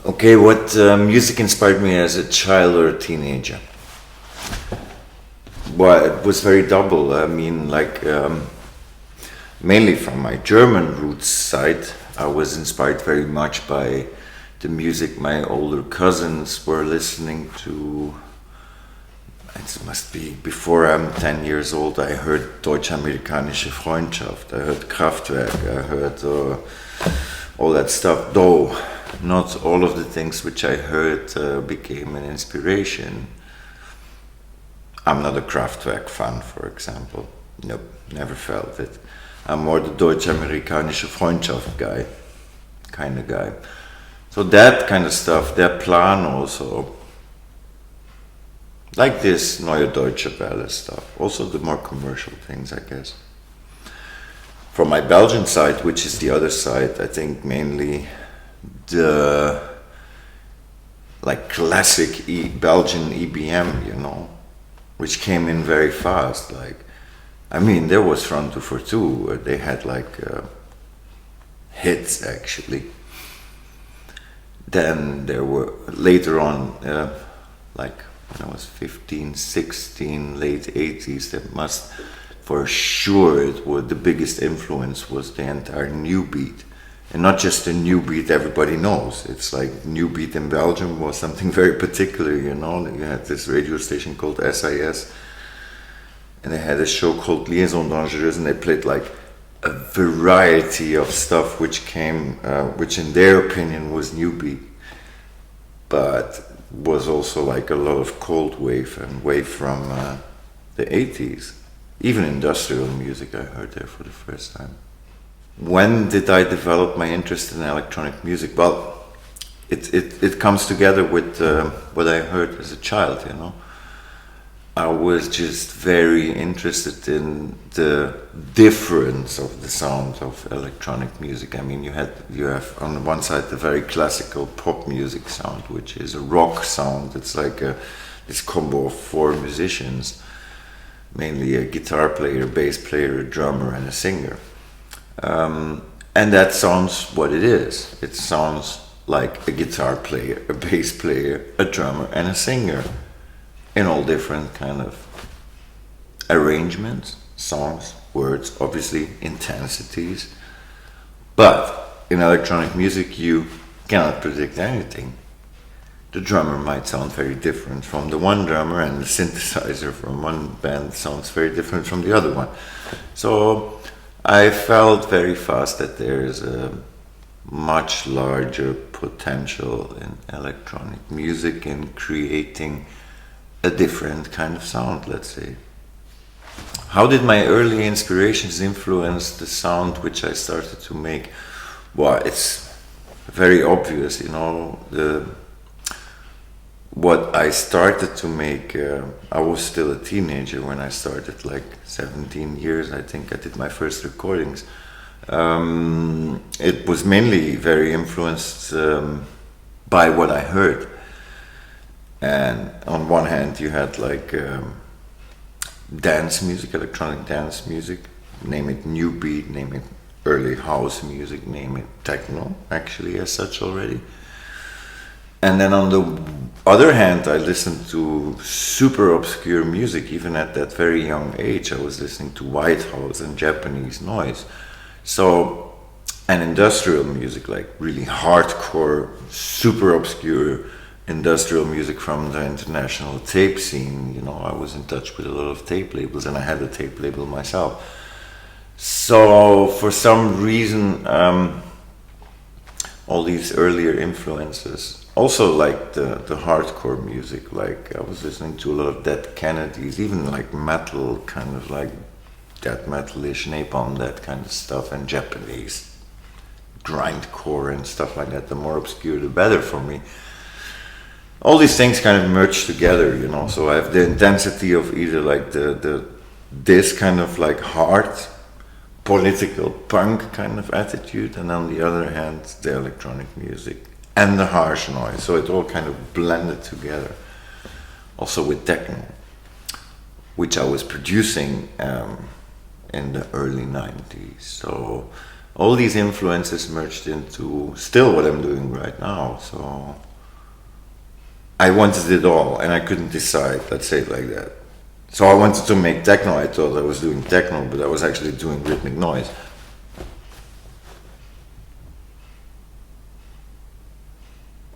Okay, what music inspired me as a child or a teenager? Well, it was very double. I mean, mainly from my German roots side, I was inspired very much by the music my older cousins were listening to. It must be before I'm 10 years old. I heard deutsch-amerikanische Freundschaft, I heard Kraftwerk, I heard all that stuff, though not all of the things which I heard became an inspiration. I'm not a Kraftwerk fan, for example. Nope, never felt it. I'm more the deutsch-amerikanische Freundschaft guy, kind of guy. So that kind of stuff, der Plan also, like this Neue Deutsche Welle stuff, also the more commercial things, I guess. From my Belgian side, which is the other side, I think mainly the classic Belgian EBM, you know, which came in very fast. There was Front 242, they had hits actually. Then there were later on, when I was 15, 16, late 80s, that must, for sure, the biggest influence was the entire New Beat. And not just the New Beat everybody knows. It's like New Beat in Belgium was something very particular, you know. You had this radio station called SIS, and they had a show called Liaison Dangereuse, and they played a variety of stuff which in their opinion was New Beat, but was also a lot of cold wave and wave from the 80s. Even industrial music I heard there for the first time. When did I develop my interest in electronic music? Well, it comes together with what I heard as a child, you know. I was just very interested in the difference of the sound of electronic music. I mean, you have on the one side the very classical pop music sound, which is a rock sound. It's this combo of four musicians, mainly a guitar player, bass player, a drummer, and a singer. And that sounds what it is. It sounds like a guitar player, a bass player, a drummer, and a singer, in all different kind of arrangements, songs, words, obviously intensities. But in electronic music, you cannot predict anything. The drummer might sound very different from the one drummer, and the synthesizer from one band sounds very different from the other one. So I felt very fast that there is a much larger potential in electronic music in creating a different kind of sound, let's say. How did my early inspirations influence the sound which I started to make? Well, it's very obvious, you know. What I started to make, I was still a teenager when I started, 17 years, I think I did my first recordings. It was mainly very influenced by what I heard. And on one hand you had dance music, electronic dance music, name it New Beat, name it early house music, name it techno, actually as such already. And then on the other hand, I listened to super obscure music. Even at that very young age, I was listening to White House and Japanese noise. So, and industrial music, really hardcore, super obscure industrial music from the international tape scene. You know, I was in touch with a lot of tape labels, and I had a tape label myself. So for some reason, all these earlier influences, also the hardcore music, I was listening to a lot of Dead Kennedys, even metal, kind of death metal-ish, Napalm, that kind of stuff, and Japanese grindcore and stuff like that. The more obscure the better for me. All these things kind of merge together, you know. So I have the intensity of either this kind of hard political punk kind of attitude, and on the other hand the electronic music and the harsh noise. So it all kind of blended together. Also with techno, which I was producing in the early 90s. So all these influences merged into still what I'm doing right now. So I wanted it all and I couldn't decide, let's say it like that. So I wanted to make techno. I thought I was doing techno, but I was actually doing rhythmic noise.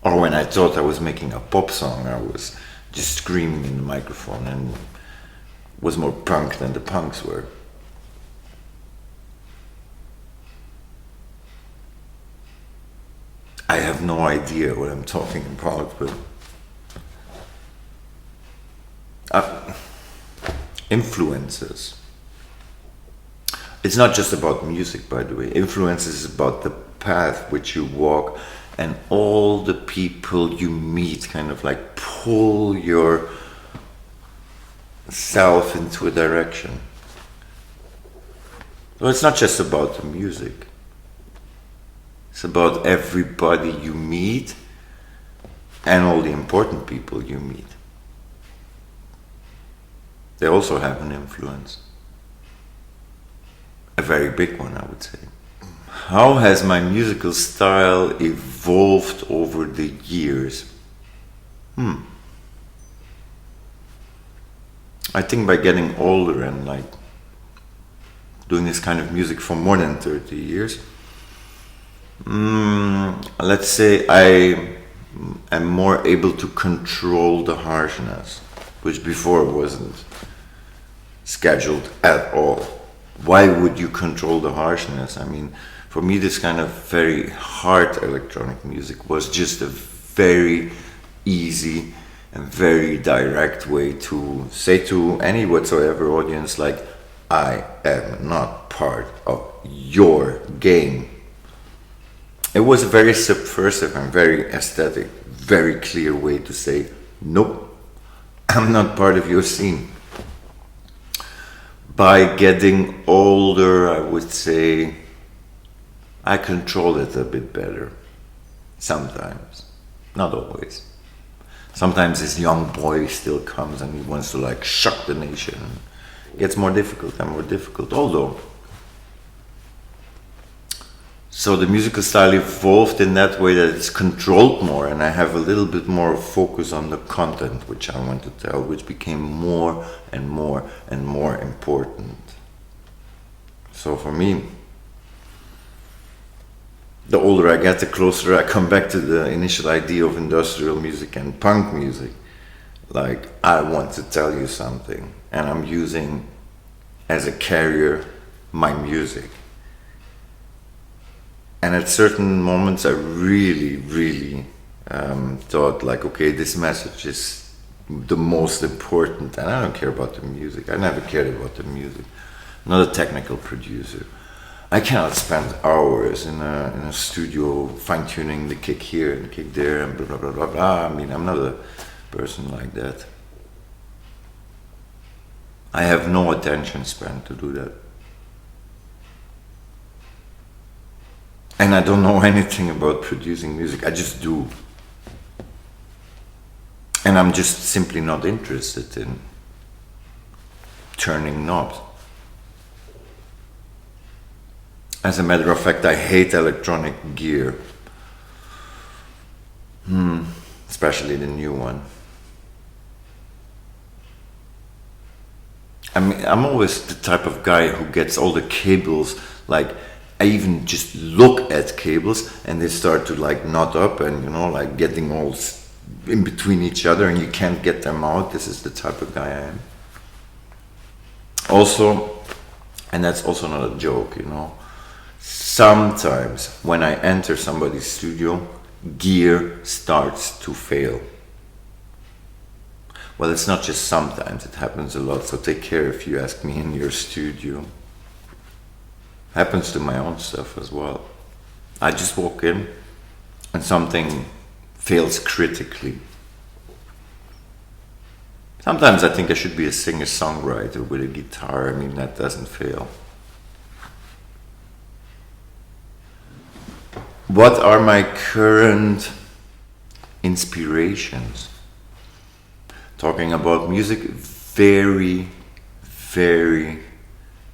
Or when I thought I was making a pop song, I was just screaming in the microphone and was more punk than the punks were. I have no idea what I'm talking about, but influences. It's not just about music, by the way. Influences is about the path which you walk, and all the people you meet kind of like pull your self into a direction. So it's not just about the music. It's about everybody you meet and all the important people you meet. They also have an influence. A very big one, I would say. How has my musical style evolved over the years? I think by getting older and like doing this kind of music for more than 30 years, let's say I am more able to control the harshness, which before wasn't scheduled at all. Why would you control the harshness? I mean, for me, this kind of very hard electronic music was just a very easy and very direct way to say to any whatsoever audience, like, I am not part of your game. It was a very subversive and very aesthetic, very clear way to say, nope, I'm not part of your scene. By getting older, I would say I control it a bit better. Sometimes, not always. Sometimes this young boy still comes and he wants to like shock the nation. It gets more difficult and more difficult, although. So the musical style evolved in that way that it's controlled more, and I have a little bit more focus on the content which I want to tell, which became more and more and more important. So for me, the older I get, the closer I come back to the initial idea of industrial music and punk music. Like, I want to tell you something, and I'm using as a carrier my music. And at certain moments I really thought like, okay, this message is the most important, and I don't care about the music. I never cared about the music. I'm not a technical producer. I cannot spend hours in a studio fine-tuning the kick here and the kick there and blah blah blah blah blah. I mean, I'm not a person like that. I have no attention span to do that. And I don't know anything about producing music, I just do. And I'm just simply not interested in turning knobs. As a matter of fact, I hate electronic gear. Especially the new one. I mean, I'm always the type of guy who gets all the cables, like, I even just look at cables and they start to like knot up and, you know, like getting all in between each other and you can't get them out. This is the type of guy I am. Also, and that's also not a joke, you know, sometimes when I enter somebody's studio, gear starts to fail. Well, it's not just sometimes, it happens a lot, so take care if you ask me in your studio. Happens to my own stuff as well. I just walk in and something fails critically. Sometimes I think I should be a singer-songwriter with a guitar. I mean, that doesn't fail. What are my current inspirations? Talking about music, very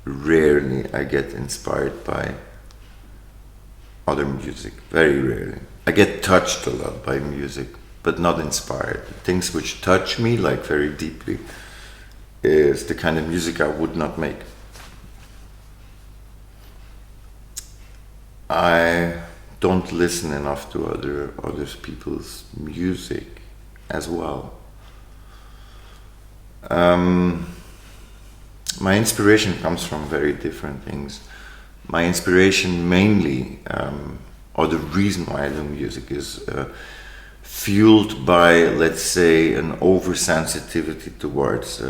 rarely I get inspired by other music, very rarely. I get touched a lot by music, but not inspired. Things which touch me like very deeply is the kind of music I would not make. I don't listen enough to other people's music as well. My inspiration comes from very different things. My inspiration mainly, or the reason why I do music, is fueled by, let's say, an oversensitivity towards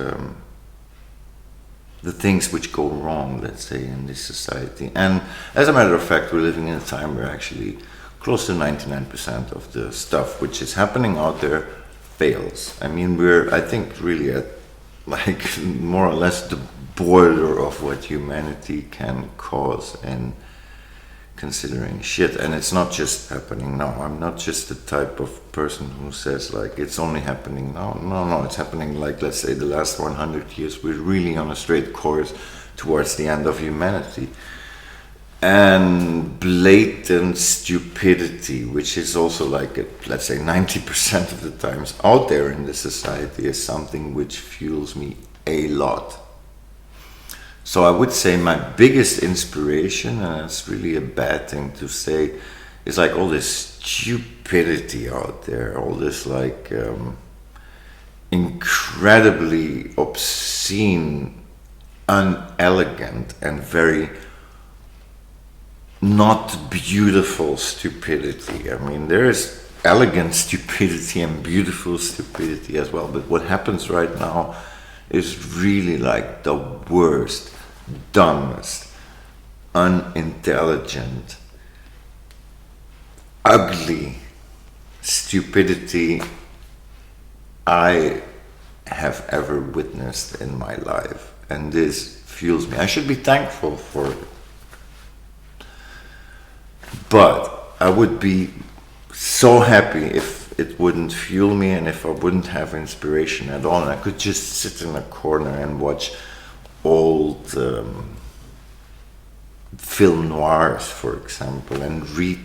the things which go wrong, let's say, in this society. And as a matter of fact, we're living in a time where actually close to 99% of the stuff which is happening out there fails. I mean, we're, I think, really at like more or less the border of what humanity can cause in considering shit. And it's not just happening now. I'm not just the type of person who says like it's only happening now. No, it's happening like, let's say, the last 100 years. We're really on a straight course towards the end of humanity. And blatant stupidity, which is also like, let's say 90% of the times out there in the society, is something which fuels me a lot. So I would say my biggest inspiration, and it's really a bad thing to say, is like all this stupidity out there, all this like incredibly obscene, unelegant, and very not beautiful stupidity. I mean, there is elegant stupidity and beautiful stupidity as well, but what happens right now is really like the worst, dumbest, unintelligent, ugly stupidity I have ever witnessed in my life. And this fuels me. I should be thankful for it. But I would be so happy if it wouldn't fuel me and if I wouldn't have inspiration at all. And I could just sit in a corner and watch old film noirs, for example, and read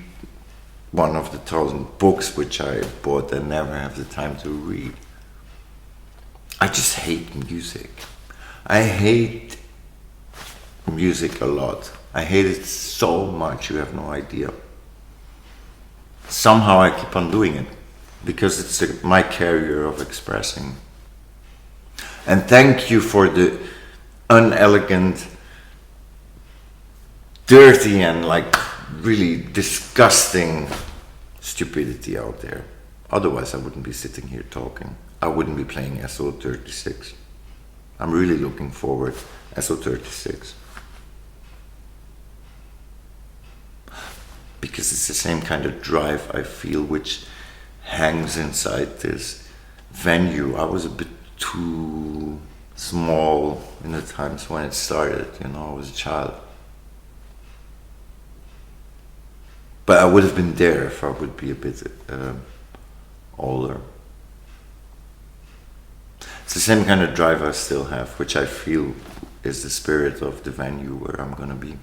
one of the 1,000 books which I bought and never have the time to read. I just hate music. I hate music a lot. I hate it so much, you have no idea. Somehow I keep on doing it because it's my carrier of expressing. And thank you for the unelegant, dirty, and like really disgusting stupidity out there. Otherwise I wouldn't be sitting here talking. I wouldn't be playing SO36. I'm really looking forward to SO36. Because it's the same kind of drive I feel which hangs inside this venue. I was a bit too small in the times when it started, you know, I was a child. But I would have been there if I would be a bit older. It's the same kind of drive I still have, which I feel is the spirit of the venue where I'm gonna be.